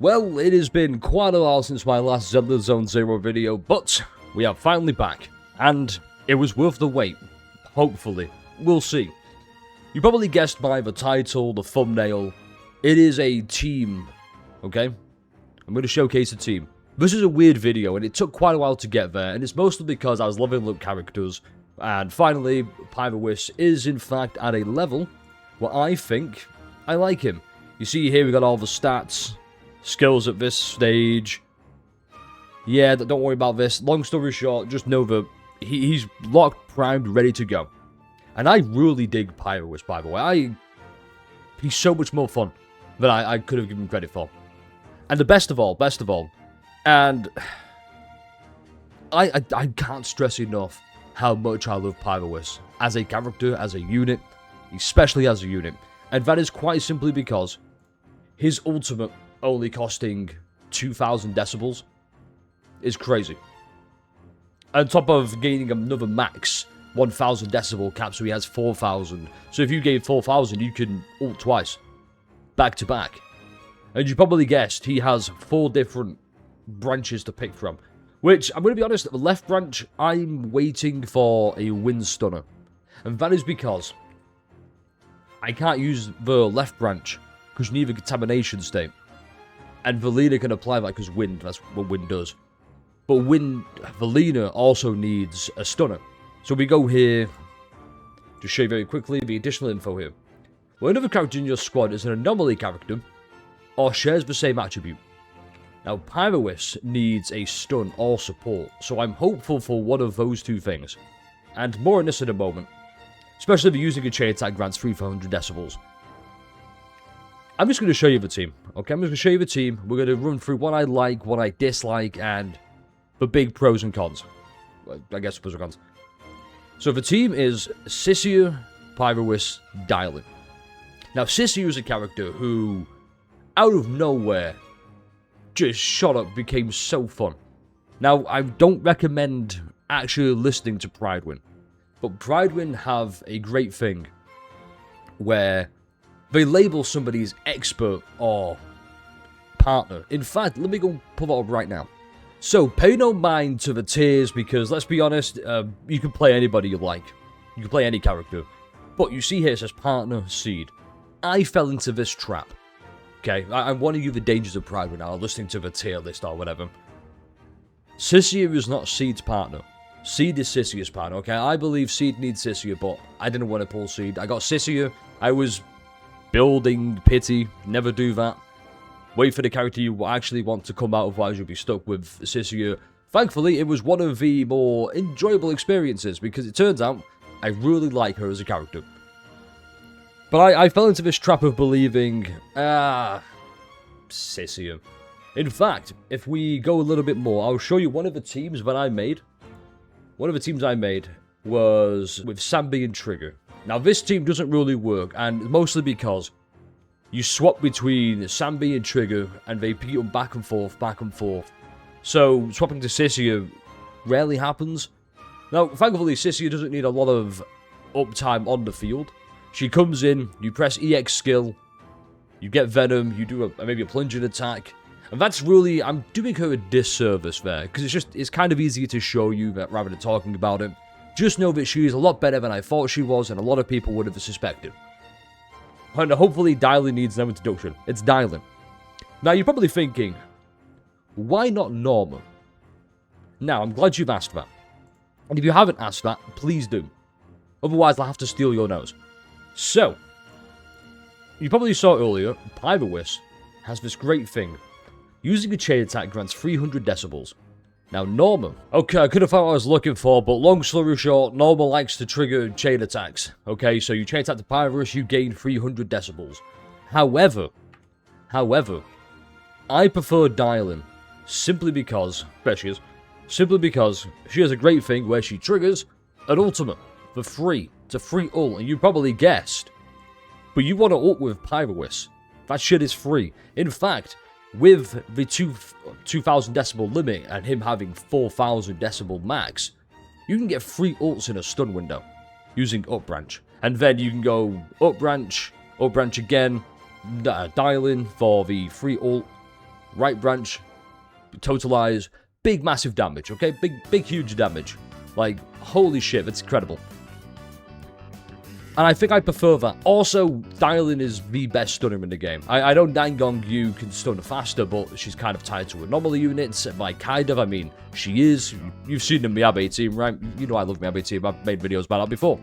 Well, it has been quite a while since my last Zelda Zone Zero video, but we are finally back, and it was worth the wait. Hopefully. We'll see. You probably guessed by the title, the thumbnail, it is a team, okay? I'm going to showcase a team. This is a weird video, and it took quite a while to get there, and it's mostly because I was leveling up characters, and finally, Pyrois is in fact at a level where I think I like him. You see here we got all the stats, skills at this stage. Yeah, don't worry about this. Long story short, just know that he's locked, primed, ready to go. And I really dig Pyrois, by the way. He's so much more fun than I could have given him credit for. And the best of all, and I can't stress enough how much I love Pyrois as a character, as a unit, especially as a unit. And that is quite simply because his ultimate only costing 2,000 decibels is crazy. On top of gaining another max 1,000 decibel cap, so he has 4,000. So if you gave 4,000, you can ult twice, back to back. And you probably guessed he has 4 different branches to pick from. Which, I'm going to be honest, the left branch, I'm waiting for a wind stunner. And that is because I can't use the left branch, because you need a contamination state. And Valina can apply that because wind, that's what wind does. But Valina also needs a stunner. So we go here, to show you very quickly the additional info here. Well, another character in your squad is an anomaly character, or shares the same attribute. Now, Pyrois needs a stun or support, so I'm hopeful for one of those two things. And more on this in a moment. Especially if using a chain attack grants 300 decibels. I'm just going to show you the team, okay? I'm just going to show you the team. We're going to run through what I like, what I dislike, and the big pros and cons. Well, I guess pros and cons. So the team is Cisia, Pyrois, Dylan. Now, Cisia is a character who, out of nowhere, just shot up, became so fun. Now, I don't recommend actually listening to Pridewin, but Pridewin have a great thing where they label somebody as expert or partner. In fact, let me go pull that up right now. So, pay no mind to the tiers because, let's be honest, you can play anybody you like. You can play any character. But you see here it says partner, seed. I fell into this trap. Okay, I'm warning you the dangers of Pride right now, listening to the tier list or whatever. Cisia is not Seed's partner. Seed is Cisia's partner, okay? I believe Seed needs Cisia, but I didn't want to pull Seed. I got Cisia. I was building pity. Never do that. Wait for the character you actually want to come out, otherwise you'll be stuck with Cisia. Thankfully, it was one of the more enjoyable experiences, because it turns out I really like her as a character. But I fell into this trap of believing, Cisia. In fact, if we go a little bit more, I'll show you one of the teams that I made. One of the teams I made was with Sambi and Trigger. Now, this team doesn't really work, and mostly because you swap between Sambi and Trigger, and they beat them back and forth, back and forth. So, swapping to Cisia rarely happens. Now, thankfully, Cisia doesn't need a lot of uptime on the field. She comes in, you press EX skill, you get Venom, you do maybe a plunging attack. And that's really, I'm doing her a disservice there, because it's kind of easier to show you that rather than talking about it. Just know that she is a lot better than I thought she was, and a lot of people would have suspected. And hopefully Dylan needs no introduction. It's Dylan. Now you're probably thinking, why not Norma? Now, I'm glad you've asked that. And if you haven't asked that, please do. Otherwise I'll have to steal your nose. So, you probably saw earlier, Pyrois has this great thing. Using a chain attack grants 300 decibels. Now, Norma. Okay, I could have found what I was looking for, but long story short, Norma likes to trigger chain attacks. Okay, so you chain attack to Pyrois, you gain 300 decibels. However, I prefer Dylan simply because, there she is, simply because she has a great thing where she triggers an ultimate for free. It's a free ult, and you probably guessed. But you want to ult with Pyrois. That shit is free. In fact, with the 2,000 decibel limit and him having 4,000 decibel max, you can get 3 ults in a stun window using up branch. And then you can go up branch again, dial in for the free ult, right branch, totalize, big massive damage, okay? Big huge damage. Like, holy shit, it's incredible. And I think I prefer that. Also, Dylan is the best stunner in the game. I know Nangong Yu can stun faster, but she's kind of tied to anomaly units. Like, kind of, I mean, she is. You've seen the Miyabe team, right? You know I love Miyabe team. I've made videos about that before.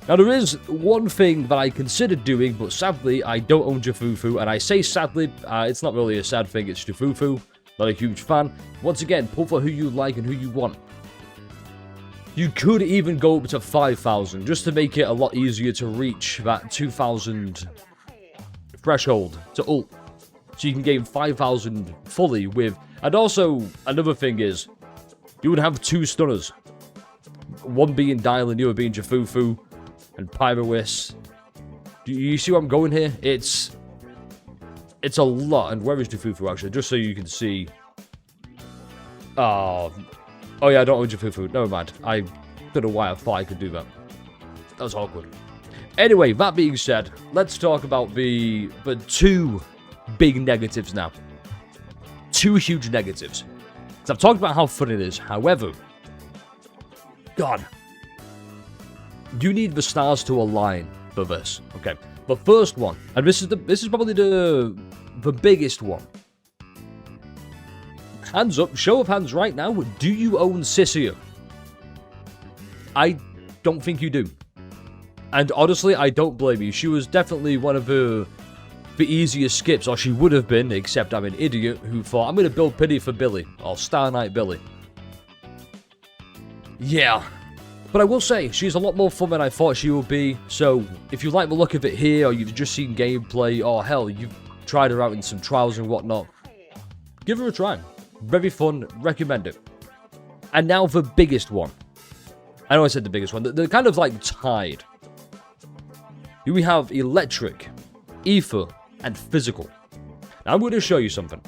Now, there is one thing that I considered doing, but sadly, I don't own Jafufu. And I say sadly, it's not really a sad thing, it's Jafufu. Not a huge fan. Once again, pull for who you like and who you want. You could even go up to 5,000, just to make it a lot easier to reach that 2,000 threshold to ult. So you can gain 5,000 fully with... And also, another thing is, you would have 2 stunners. One being Dylan, the other being Jafufu, and Pyrois. Do you see where I'm going here? It's a lot. And where is Jafufu, actually? Just so you can see... Oh yeah, I don't own Jafufu. Never mind. I don't know why I thought I could do that. That was awkward. Anyway, that being said, let's talk about the 2 big negatives now. 2 huge negatives. So I've talked about how fun it is. However, God, you need the stars to align for this. Okay, the first one, and this is probably the biggest one. Hands up, show of hands right now, do you own Sissia? I don't think you do. And honestly, I don't blame you. She was definitely one of the easiest skips, or she would have been, except I'm an idiot who thought, I'm going to build pity for Billy, or Star Knight Billy. Yeah. But I will say, she's a lot more fun than I thought she would be, so if you like the look of it here, or you've just seen gameplay, or hell, you've tried her out in some trials and whatnot, give her a try. Very fun, recommend it. And now the biggest one. I know I said the biggest one. They're kind of like tied. Here we have electric, ether, and physical. Now I'm going to show you something.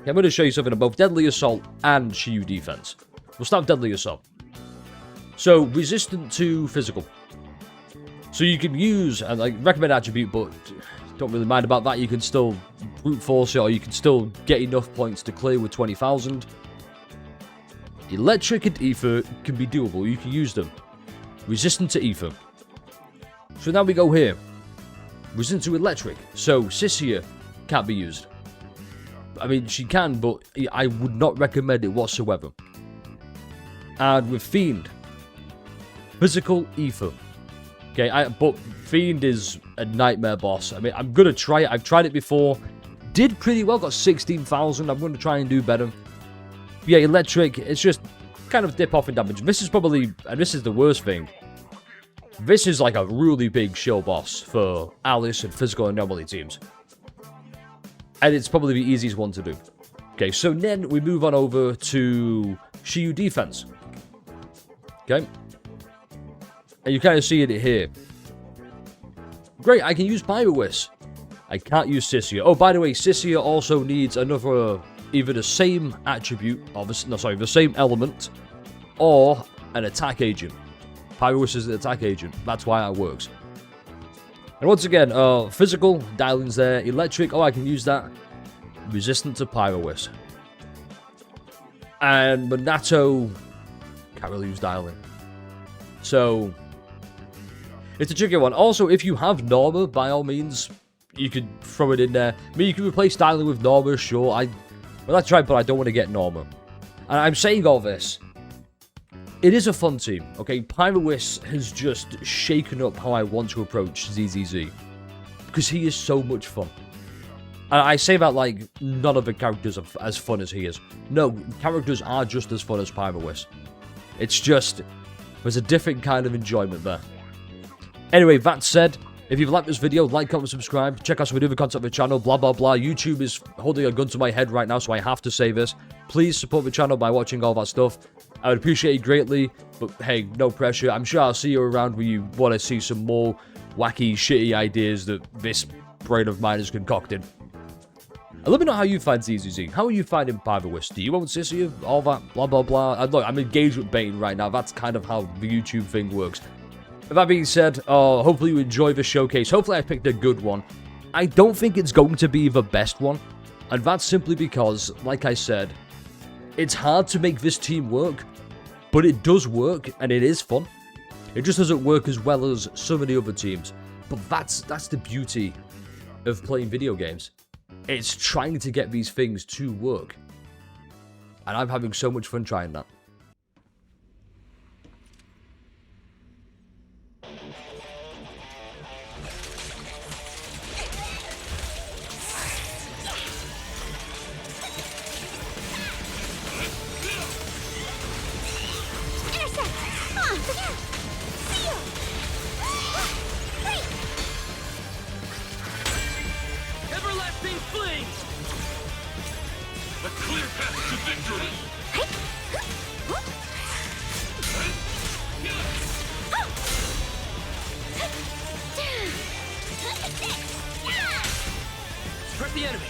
I'm going to show you something about deadly assault and Shiyu defense. We'll start deadly assault. So resistant to physical. So you can use and like recommend attribute, but don't really mind about that. You can still brute force it, or you can still get enough points to clear with 20,000. Electric and ether can be doable. You can use them. Resistant to ether. So now we go here. Resistant to electric. So Sissia can't be used. I mean, she can, but I would not recommend it whatsoever. And with Fiend, physical ether. Okay, but Fiend is a nightmare boss. I mean, I'm going to try it. I've tried it before. Did pretty well. Got 16,000. I'm going to try and do better. Yeah, electric. It's just kind of dip off in damage. This is probably, and this is the worst thing. This is like a really big shill boss for Alice and physical anomaly teams. And it's probably the easiest one to do. Okay, so then we move on over to Shiyu defense. Okay. And you kind of see it here. Great, I can use Pyrois. I can't use Sissia. Oh, by the way, Sissia also needs another, either the same attribute, or the same element, or an attack agent. Pyrois is an attack agent. That's why that works. And once again, physical, Dylan's there. Electric, oh, I can use that. Resistant to Pyrois. And Minato, can't really use Dylan. So it's a tricky one. Also, if you have Norma, by all means, you could throw it in there. I mean, you can replace Dylan with Norma, sure. Well, that's right, but I don't want to get Norma. And I'm saying all this. It is a fun team, okay? Pyrois has just shaken up how I want to approach ZZZ. Because he is so much fun. And I say that like none of the characters are as fun as he is. No, characters are just as fun as Pyrois. It's just, there's a different kind of enjoyment there. Anyway, that said, if you've liked this video, like, comment, subscribe. Check out some other content on the channel, blah, blah, blah. YouTube is holding a gun to my head right now, so I have to say this. Please support the channel by watching all that stuff. I would appreciate it greatly, but hey, no pressure. I'm sure I'll see you around when you want to see some more wacky, shitty ideas that this brain of mine has concocted. And let me know how you find ZZZ. How are you finding Pyrois? Do you own Sissia? All that, blah, blah, blah. And look, I'm engaged with Bane right now. That's kind of how the YouTube thing works. With that being said, hopefully you enjoy the showcase. Hopefully I picked a good one. I don't think it's going to be the best one. And that's simply because, like I said, it's hard to make this team work, but it does work and it is fun. It just doesn't work as well as so many other teams. But that's the beauty of playing video games. It's trying to get these things to work. And I'm having so much fun trying that. The enemy.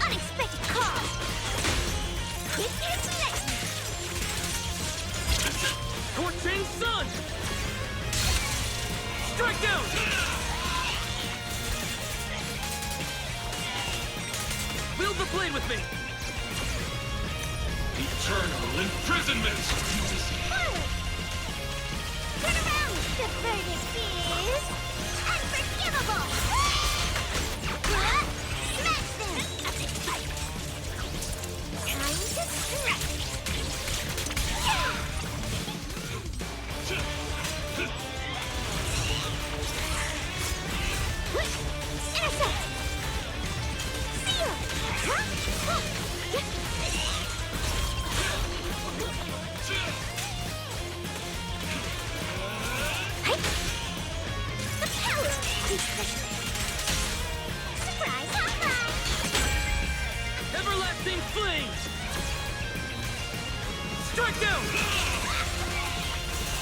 Unexpected cause. Quick cancellation. Scorching sun. Strike down. Wield the blade with me. Eternal imprisonment. Forward. Turn around. The verdict is unforgivable. Smash them. Time to strike. Intercept. Seal. The power of precision. Surprise, surprise. Everlasting flames. Strike down.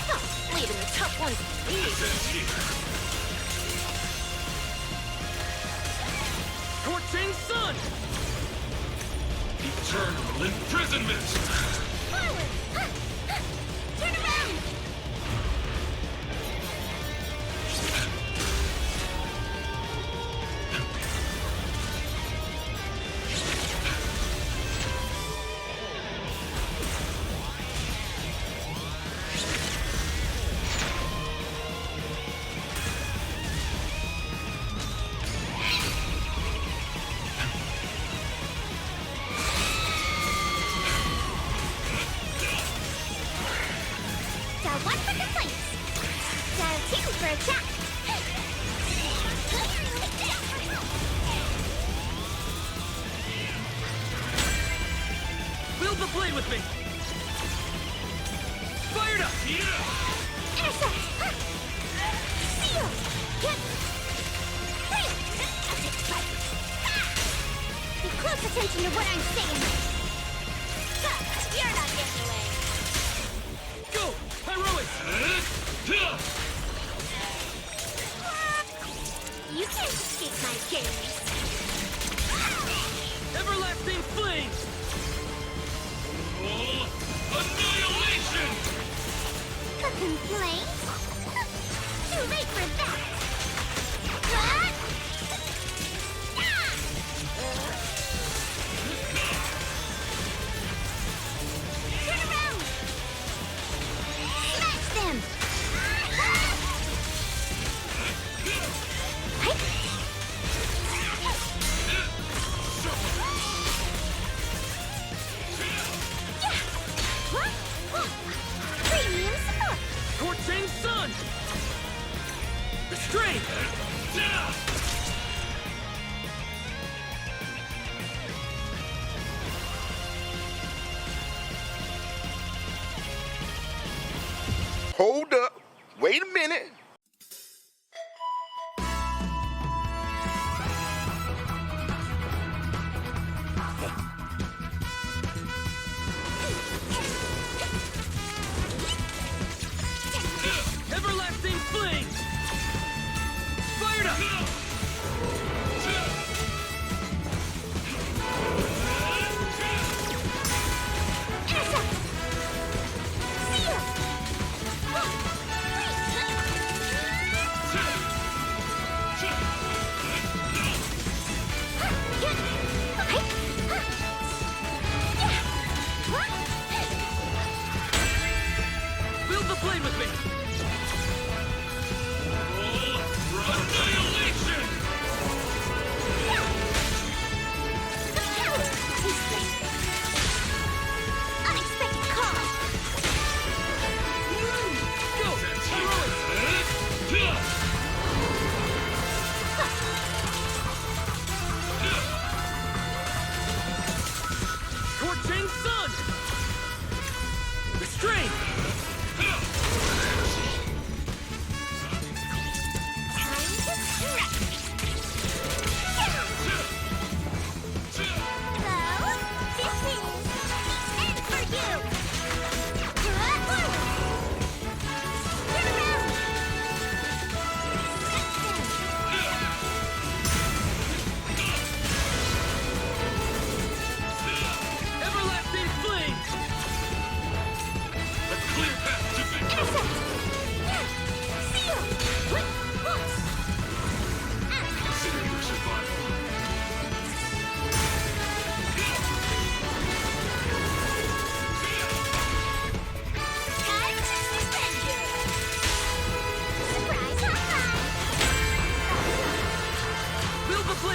Oh, leaving the tough ones to me. Scorching sun. Eternal imprisonment. Forward. Turn around. Dial 1 for complaints. Dial 2 for attack. Wield the blade with me. Fired up. Intercept. Seal. Pay close attention to what I'm saying. You're not getting away. Go. Pyrois. You can't escape my gaze. Everlasting flames. Annihilation! A complaint? Too late for that. Turn around. Smash them. Premium support. Scorching sun. Restraint. Hold up. Wait a minute. Everlasting flames. Fired up. Intercept. Seal.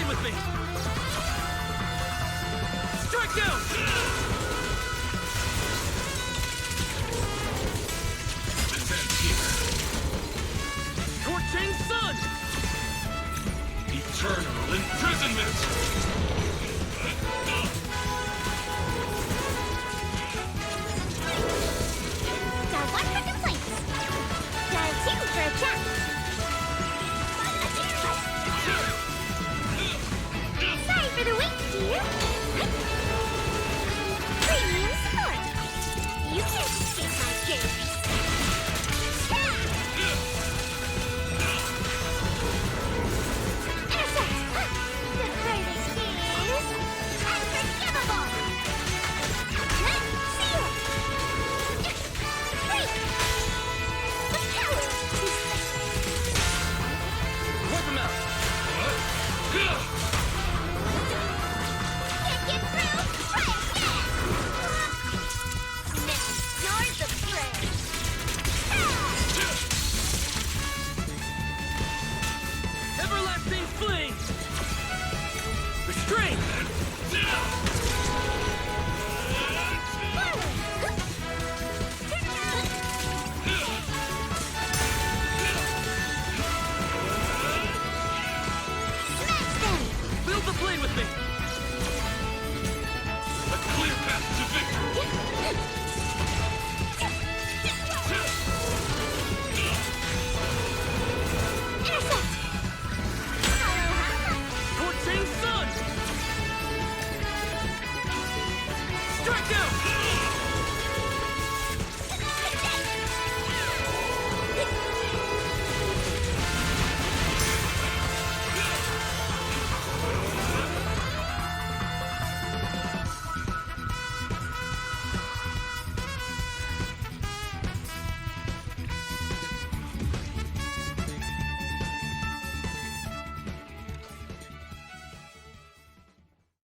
Play with me! Strike down! This ends here. Scorching Sun! Eternal